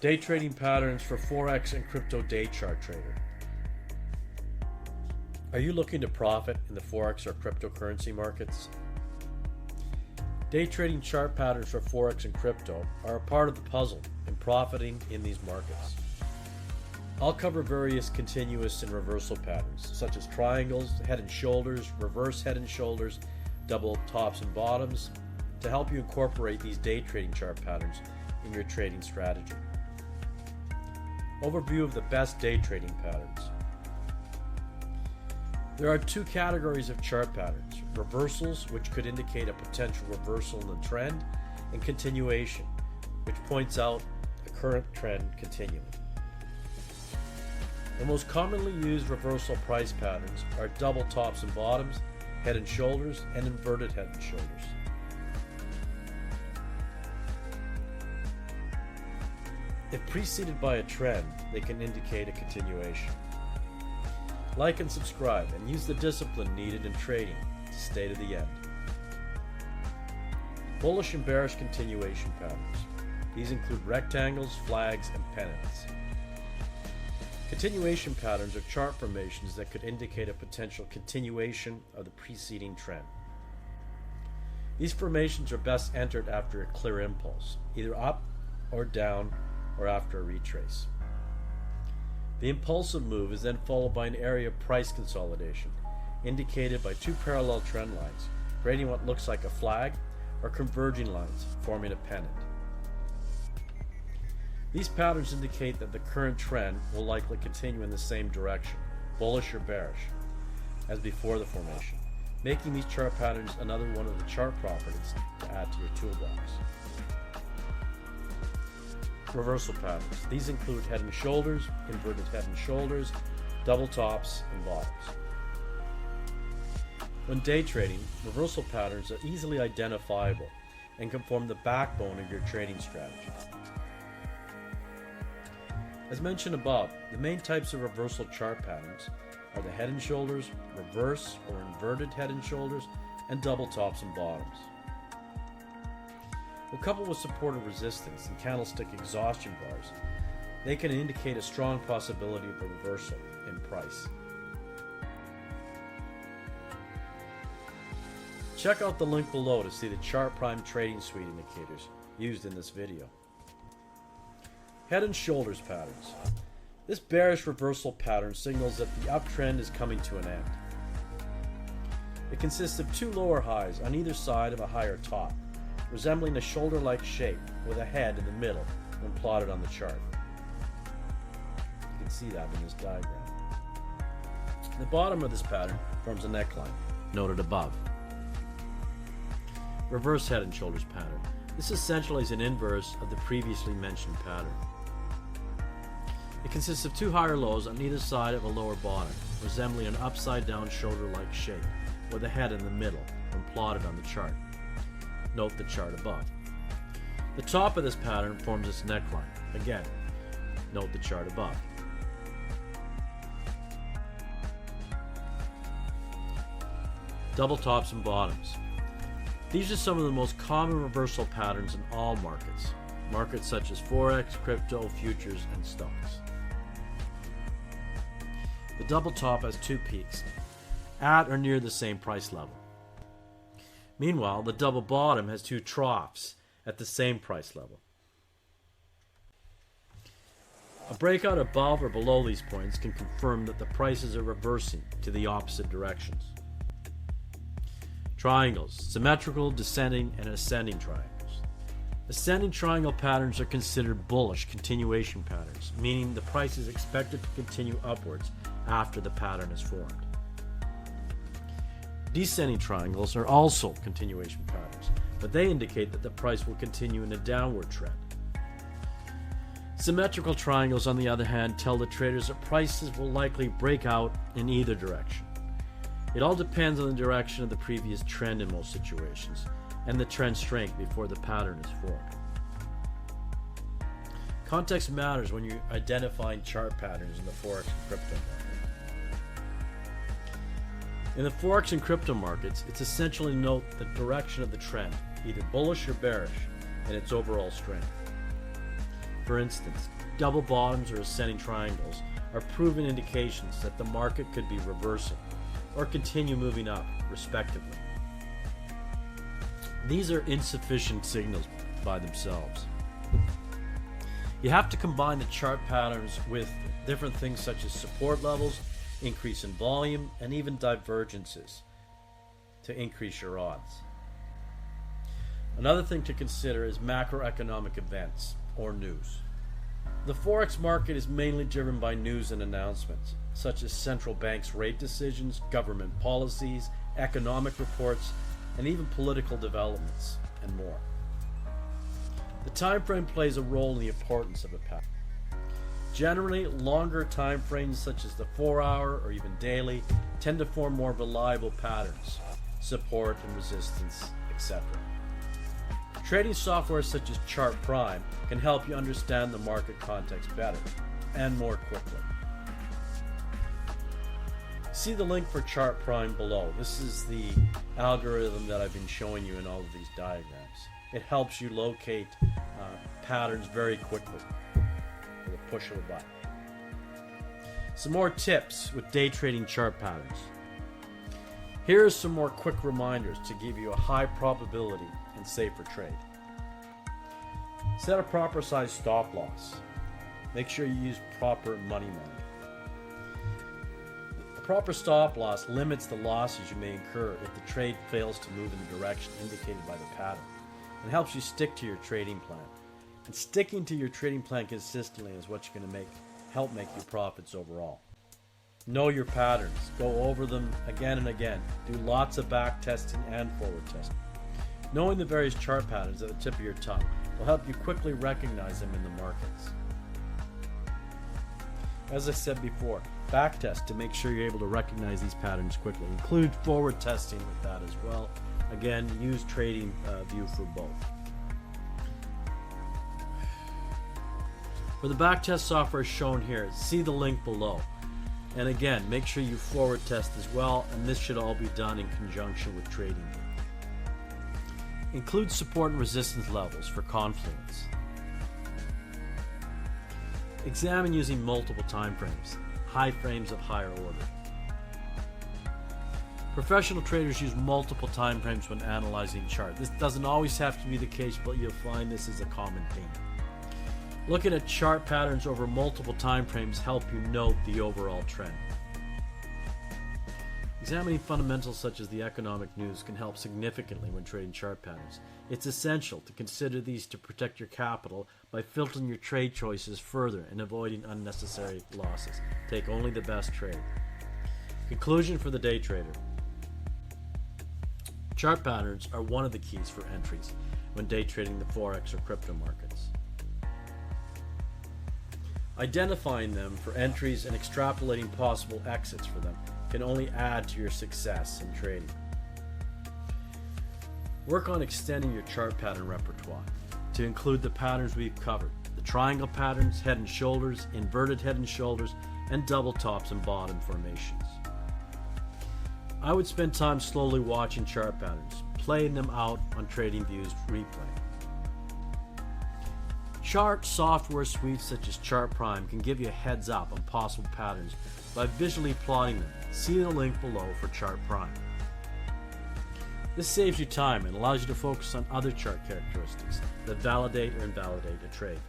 Day trading patterns for Forex and crypto day chart trader. Are you looking to profit in the Forex or cryptocurrency markets? Day trading chart patterns for Forex and crypto are a part of the puzzle in profiting in these markets. I'll cover various continuous and reversal patterns, such as triangles, head and shoulders, reverse head and shoulders, double tops and bottoms, to help you incorporate these day trading chart patterns in your trading strategy. Overview of the best day trading patterns. There are two categories of chart patterns: reversals, which could indicate a potential reversal in the trend, and continuation, which points out the current trend continuing. The most commonly used reversal price patterns are double tops and bottoms, head and shoulders, and inverted head and shoulders. If preceded by a trend, they can indicate a continuation. Like and subscribe, and use the discipline needed in trading to stay to the end. Bullish and bearish continuation patterns. These include rectangles, flags, and pennants. Continuation patterns are chart formations that could indicate a potential continuation of the preceding trend. These formations are best entered after a clear impulse, either up or down, or after a retrace. The impulsive move is then followed by an area of price consolidation, indicated by two parallel trend lines, creating what looks like a flag, or converging lines, forming a pennant. These patterns indicate that the current trend will likely continue in the same direction, bullish or bearish, as before the formation, making these chart patterns another one of the chart properties to add to your toolbox. Reversal patterns. These include head and shoulders, inverted head and shoulders, double tops, and bottoms. When day trading, reversal patterns are easily identifiable and can form the backbone of your trading strategy. As mentioned above, the main types of reversal chart patterns are the head and shoulders, reverse or inverted head and shoulders, and double tops and bottoms. When coupled with supportive resistance and candlestick exhaustion bars, they can indicate a strong possibility of a reversal in price. Check out the link below to see the Chart Prime Trading Suite indicators used in this video. Head and shoulders patterns. This bearish reversal pattern signals that the uptrend is coming to an end. It consists of two lower highs on either side of a higher top, resembling a shoulder-like shape with a head in the middle when plotted on the chart. You can see that in this diagram. The bottom of this pattern forms a neckline, noted above. Reverse head and shoulders pattern. This essentially is an inverse of the previously mentioned pattern. It consists of two higher lows on either side of a lower bottom, resembling an upside-down shoulder-like shape with a head in the middle when plotted on the chart. Note the chart above. The top of this pattern forms its neckline. Again, note the chart above. Double tops and bottoms. These are some of the most common reversal patterns in all markets. Markets such as Forex, crypto, futures, and stocks. The double top has two peaks, at or near the same price level. Meanwhile, the double bottom has two troughs at the same price level. A breakout above or below these points can confirm that the prices are reversing to the opposite directions. Triangles, symmetrical, descending, and ascending triangles. Ascending triangle patterns are considered bullish continuation patterns, meaning the price is expected to continue upwards after the pattern is formed. Descending triangles are also continuation patterns, but they indicate that the price will continue in a downward trend. Symmetrical triangles, on the other hand, tell the traders that prices will likely break out in either direction. It all depends on the direction of the previous trend in most situations, and the trend strength before the pattern is formed. Context matters when you're identifying chart patterns in the Forex and crypto market. In the Forex and crypto markets, it's essential to note the direction of the trend, either bullish or bearish, and its overall strength. For instance, double bottoms or ascending triangles are proven indications that the market could be reversing or continue moving up, respectively. These are insufficient signals by themselves. You have to combine the chart patterns with different things such as support levels, increase in volume, and even divergences to increase your odds. Another thing to consider is macroeconomic events or news. The Forex market is mainly driven by news and announcements, such as central banks' rate decisions, government policies, economic reports, and even political developments, and more. The time frame plays a role in the importance of a pattern. Generally, longer time frames such as the 4-hour or even daily tend to form more reliable patterns, support and resistance, etc. Trading software such as Chart Prime can help you understand the market context better and more quickly. See the link for Chart Prime below. This is the algorithm that I've been showing you in all of these diagrams. It helps you locate patterns very quickly with a push of a button. Some more tips with day trading chart patterns. Here are some more quick reminders to give you a high probability and safer trade. Set a proper size stop loss. Make sure you use proper money management. A proper stop loss limits the losses you may incur if the trade fails to move in the direction indicated by the pattern and helps you stick to your trading plan. And sticking to your trading plan consistently is what's going to help make you profits overall. Know your patterns. Go over them again and again. Do lots of back testing and forward testing. Knowing the various chart patterns at the tip of your tongue will help you quickly recognize them in the markets. As I said before, back test to make sure you're able to recognize these patterns quickly. Include forward testing with that as well. Again, use Tradingview for both. For the backtest software shown here, see the link below. And again, make sure you forward test as well, and this should all be done in conjunction with Tradingview. Include support and resistance levels for confluence. Examine using multiple time frames, high frames of higher order. Professional traders use multiple time frames when analyzing chart. This doesn't always have to be the case, but you'll find this is a common theme. Looking at chart patterns over multiple time frames help you note the overall trend. Examining fundamentals such as the economic news can help significantly when trading chart patterns. It's essential to consider these to protect your capital by filtering your trade choices further and avoiding unnecessary losses. Take only the best trade. Conclusion for the day trader. Chart patterns are one of the keys for entries when day trading the Forex or crypto markets. Identifying them for entries and extrapolating possible exits for them can only add to your success in trading. Work on extending your chart pattern repertoire to include the patterns we've covered: the triangle patterns, head and shoulders, inverted head and shoulders, and double tops and bottom formations. I would spend time slowly watching chart patterns, playing them out on Tradingview's replay. Chart software suites such as Chart Prime can give you a heads up on possible patterns by visually plotting them. See the link below for Chart Prime. This saves you time and allows you to focus on other chart characteristics that validate or invalidate a trade.